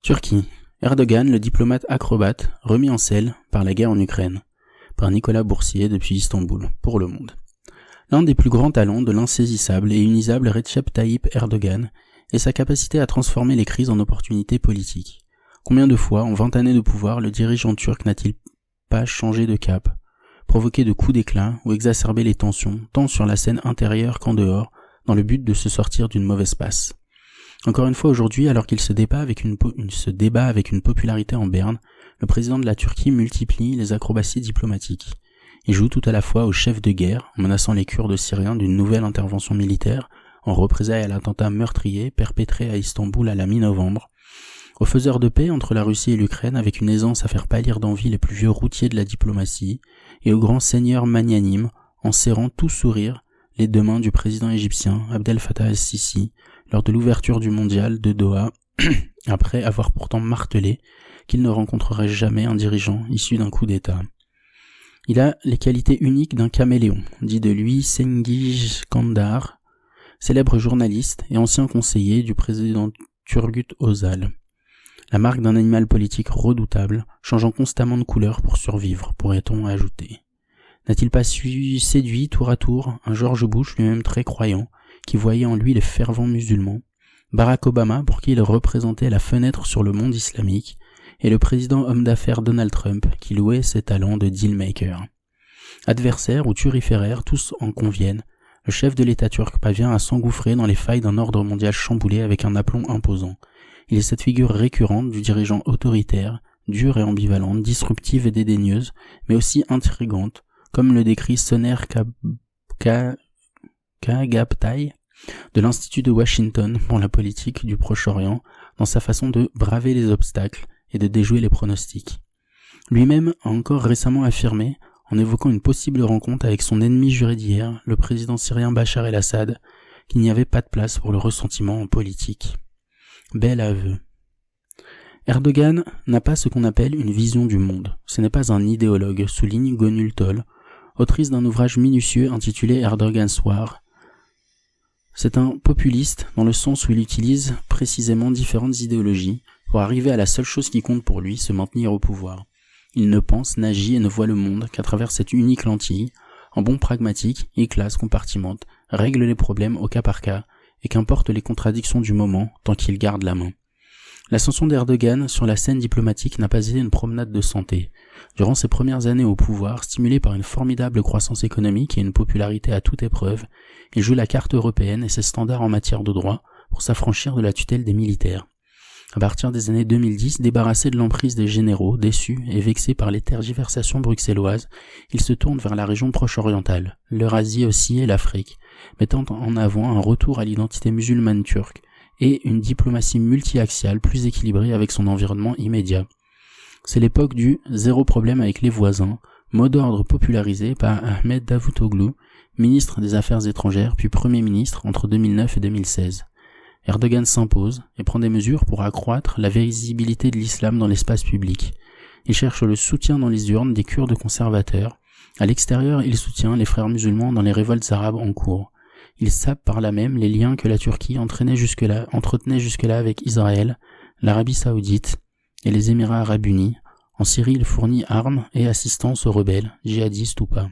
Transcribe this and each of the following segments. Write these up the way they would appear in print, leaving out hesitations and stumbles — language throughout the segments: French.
Turquie. Erdogan, le diplomate acrobate, remis en selle par la guerre en Ukraine, par Nicolas Boursier depuis Istanbul, pour Le Monde. L'un des plus grands talents de l'insaisissable et unisable Recep Tayyip Erdogan est sa capacité à transformer les crises en opportunités politiques. Combien de fois, en 20 années de pouvoir, le dirigeant turc n'a-t-il pas changé de cap, provoqué de coups d'éclat ou exacerbé les tensions, tant sur la scène intérieure qu'en dehors, dans le but de se sortir d'une mauvaise passe. Encore une fois aujourd'hui, alors qu'il se débat avec une popularité en berne, le président de la Turquie multiplie les acrobaties diplomatiques. Il joue tout à la fois au chef de guerre, en menaçant les Kurdes syriens d'une nouvelle intervention militaire, en représailles à l'attentat meurtrier perpétré à Istanbul à la mi-novembre, au faiseur de paix entre la Russie et l'Ukraine avec une aisance à faire pâlir d'envie les plus vieux routiers de la diplomatie, et au grand seigneur magnanime, en serrant tout sourire les deux mains du président égyptien Abdel Fattah el-Sisi lors de l'ouverture du mondial de Doha, après avoir pourtant martelé qu'il ne rencontrerait jamais un dirigeant issu d'un coup d'État. Il a les qualités uniques d'un caméléon, dit de lui Cengiz Kandar, célèbre journaliste et ancien conseiller du président Turgut Özal. La marque d'un animal politique redoutable, changeant constamment de couleur pour survivre, pourrait-on ajouter. N'a-t-il pas séduit tour à tour un George Bush lui-même très croyant, qui voyait en lui les fervents musulmans, Barack Obama pour qui il représentait la fenêtre sur le monde islamique, et le président homme d'affaires Donald Trump qui louait ses talents de dealmaker. Adversaires ou turiféraires, tous en conviennent, le chef de l'État turc parvient à s'engouffrer dans les failles d'un ordre mondial chamboulé avec un aplomb imposant. Il est cette figure récurrente du dirigeant autoritaire, dure et ambivalente, disruptive et dédaigneuse, mais aussi intrigante, comme le décrit Soner Kagaptai de l'Institut de Washington pour la politique du Proche-Orient dans sa façon de braver les obstacles et de déjouer les pronostics. Lui-même a encore récemment affirmé, en évoquant une possible rencontre avec son ennemi juré d'hier, le président syrien Bachar el-Assad, qu'il n'y avait pas de place pour le ressentiment en politique. Bel aveu. Erdogan n'a pas ce qu'on appelle une vision du monde. Ce n'est pas un idéologue, souligne Gönül Tol, autrice d'un ouvrage minutieux intitulé Erdogan's War. C'est un populiste dans le sens où il utilise précisément différentes idéologies pour arriver à la seule chose qui compte pour lui, se maintenir au pouvoir. Il ne pense, n'agit et ne voit le monde qu'à travers cette unique lentille. En bon pragmatique, il classe, compartimente, règle les problèmes au cas par cas, et qu'importe les contradictions du moment, tant qu'il garde la main. L'ascension d'Erdogan sur la scène diplomatique n'a pas été une promenade de santé. Durant ses premières années au pouvoir, stimulé par une formidable croissance économique et une popularité à toute épreuve, il joue la carte européenne et ses standards en matière de droit pour s'affranchir de la tutelle des militaires. À partir des années 2010, débarrassé de l'emprise des généraux, déçu et vexé par les tergiversations bruxelloises, il se tourne vers la région proche-orientale, l'Eurasie aussi et l'Afrique, mettant en avant un retour à l'identité musulmane turque et une diplomatie multi-axiale plus équilibrée avec son environnement immédiat. C'est l'époque du « zéro problème avec les voisins », mot d'ordre popularisé par Ahmed Davutoglu, ministre des Affaires étrangères puis Premier ministre entre 2009 et 2016. Erdogan s'impose et prend des mesures pour accroître la visibilité de l'islam dans l'espace public. Il cherche le soutien dans les urnes des Kurdes conservateurs. À l'extérieur, il soutient les frères musulmans dans les révoltes arabes en cours. Il sape par là même les liens que la Turquie entretenait jusque-là avec Israël, l'Arabie saoudite et les Émirats arabes unis. En Syrie, il fournit armes et assistance aux rebelles, djihadistes ou pas.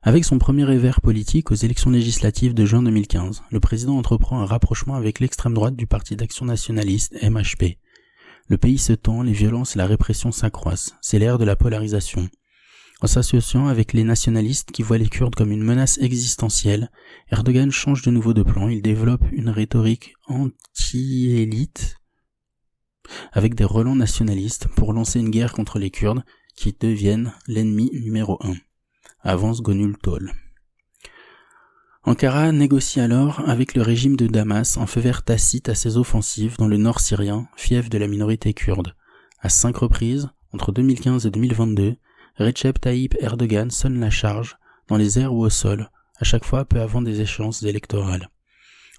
Avec son premier revers politique aux élections législatives de juin 2015, le président entreprend un rapprochement avec l'extrême droite du Parti d'action nationaliste, MHP. Le pays se tend, les violences et la répression s'accroissent. C'est l'ère de la polarisation. En s'associant avec les nationalistes qui voient les Kurdes comme une menace existentielle, Erdogan change de nouveau de plan. Il développe une rhétorique anti-élite avec des relents nationalistes pour lancer une guerre contre les Kurdes qui deviennent l'ennemi numéro 1. Avance Gönül Tol. Ankara négocie alors avec le régime de Damas un feu vert tacite à ses offensives dans le nord syrien, fief de la minorité kurde. À 5 reprises, entre 2015 et 2022, Recep Tayyip Erdogan sonne la charge, dans les airs ou au sol, à chaque fois peu avant des échéances électorales.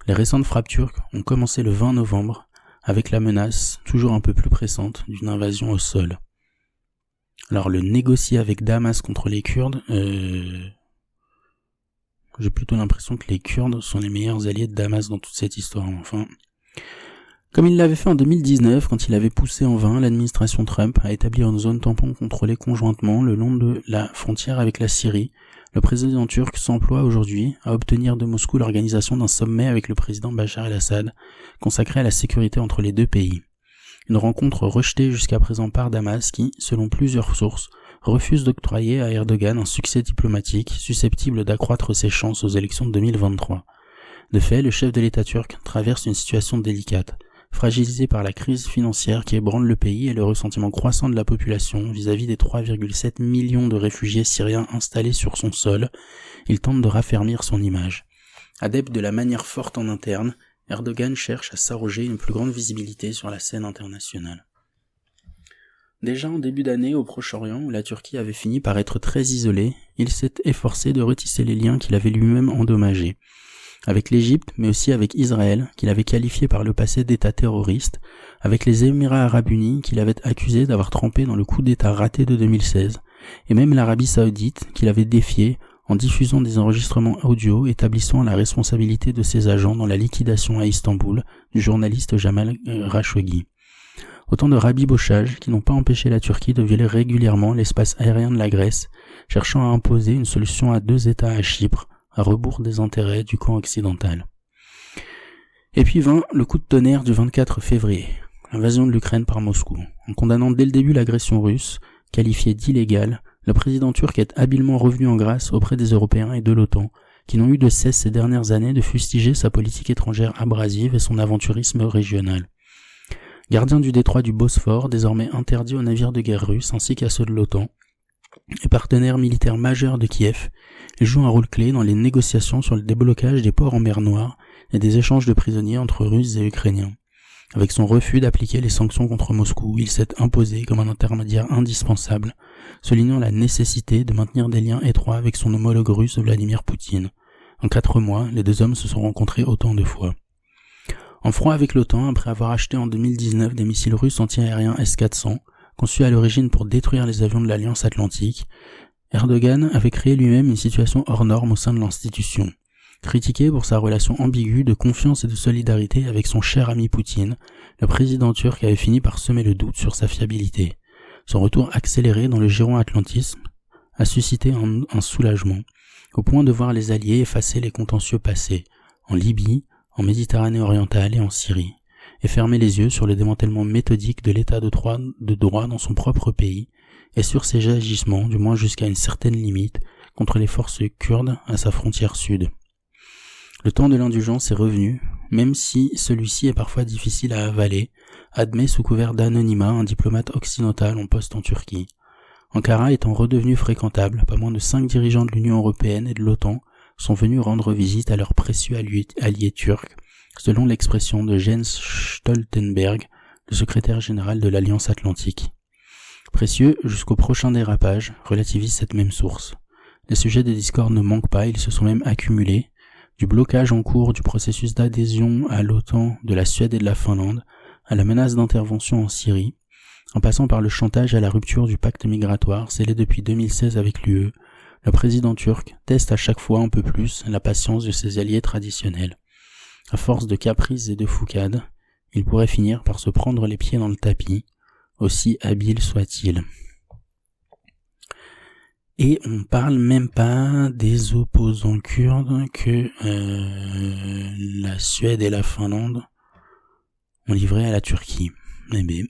Les récentes frappes turques ont commencé le 20 novembre, avec la menace, toujours un peu plus pressante, d'une invasion au sol. Alors le négocier avec Damas contre les Kurdes, j'ai plutôt l'impression que les Kurdes sont les meilleurs alliés de Damas dans toute cette histoire. Enfin, Comme il l'avait fait en 2019 quand il avait poussé en vain l'administration Trump à établir une zone tampon contrôlée conjointement le long de la frontière avec la Syrie, le président turc s'emploie aujourd'hui à obtenir de Moscou l'organisation d'un sommet avec le président Bachar el-Assad consacré à la sécurité entre les deux pays. Une rencontre rejetée jusqu'à présent par Damas qui, selon plusieurs sources, refuse d'octroyer à Erdogan un succès diplomatique susceptible d'accroître ses chances aux élections de 2023. De fait, le chef de l'État turc traverse une situation délicate, fragilisé par la crise financière qui ébranle le pays et le ressentiment croissant de la population vis-à-vis des 3,7 millions de réfugiés syriens installés sur son sol. Il tente de raffermir son image. Adepte de la manière forte en interne, Erdogan cherche à s'arroger une plus grande visibilité sur la scène internationale. Déjà en début d'année au Proche-Orient, où la Turquie avait fini par être très isolée, il s'est efforcé de retisser les liens qu'il avait lui-même endommagés. Avec l'Égypte, mais aussi avec Israël, qu'il avait qualifié par le passé d'État terroriste, avec les Émirats arabes unis, qu'il avait accusé d'avoir trempé dans le coup d'État raté de 2016, et même l'Arabie saoudite, qu'il avait défié en diffusant des enregistrements audio établissant la responsabilité de ses agents dans la liquidation à Istanbul du journaliste Jamal Khashoggi. Autant de rabibochages qui n'ont pas empêché la Turquie de violer régulièrement l'espace aérien de la Grèce, cherchant à imposer une solution à 2 États à Chypre, à rebours des intérêts du camp occidental. Et puis vint le coup de tonnerre du 24 février, l'invasion de l'Ukraine par Moscou. En condamnant dès le début l'agression russe, qualifiée d'illégale, le président turc est habilement revenu en grâce auprès des Européens et de l'OTAN, qui n'ont eu de cesse ces dernières années de fustiger sa politique étrangère abrasive et son aventurisme régional. Gardien du détroit du Bosphore, désormais interdit aux navires de guerre russes ainsi qu'à ceux de l'OTAN, et partenaire militaire majeur de Kiev, il joue un rôle clé dans les négociations sur le déblocage des ports en mer Noire et des échanges de prisonniers entre Russes et Ukrainiens. Avec son refus d'appliquer les sanctions contre Moscou, il s'est imposé comme un intermédiaire indispensable, soulignant la nécessité de maintenir des liens étroits avec son homologue russe Vladimir Poutine. En 4 mois, les deux hommes se sont rencontrés autant de fois. En froid avec l'OTAN, après avoir acheté en 2019 des missiles russes anti-aériens S-400, conçus à l'origine pour détruire les avions de l'Alliance Atlantique, Erdogan avait créé lui-même une situation hors norme au sein de l'institution. Critiqué pour sa relation ambiguë de confiance et de solidarité avec son cher ami Poutine, le président turc avait fini par semer le doute sur sa fiabilité. Son retour accéléré dans le giron atlantisme a suscité un soulagement, au point de voir les alliés effacer les contentieux passés, en Libye, en Méditerranée orientale et en Syrie, et fermer les yeux sur le démantèlement méthodique de l'état de droit dans son propre pays, et sur ses agissements, du moins jusqu'à une certaine limite, contre les forces kurdes à sa frontière sud. Le temps de l'indulgence est revenu, même si celui-ci est parfois difficile à avaler, admet sous couvert d'anonymat un diplomate occidental en poste en Turquie. Ankara étant redevenu fréquentable, pas moins de 5 dirigeants de l'Union européenne et de l'OTAN sont venus rendre visite à leurs précieux alliés turcs, selon l'expression de Jens Stoltenberg, le secrétaire général de l'Alliance Atlantique. Précieux jusqu'au prochain dérapage, relativise cette même source. Les sujets des discordes ne manquent pas, ils se sont même accumulés, du blocage en cours du processus d'adhésion à l'OTAN de la Suède et de la Finlande, à la menace d'intervention en Syrie, en passant par le chantage à la rupture du pacte migratoire scellé depuis 2016 avec l'UE, le président turc teste à chaque fois un peu plus la patience de ses alliés traditionnels. À force de caprices et de foucades, il pourrait finir par se prendre les pieds dans le tapis, aussi habile soit-il. Et on parle même pas des opposants kurdes que la Suède et la Finlande ont livré à la Turquie. Eh bien,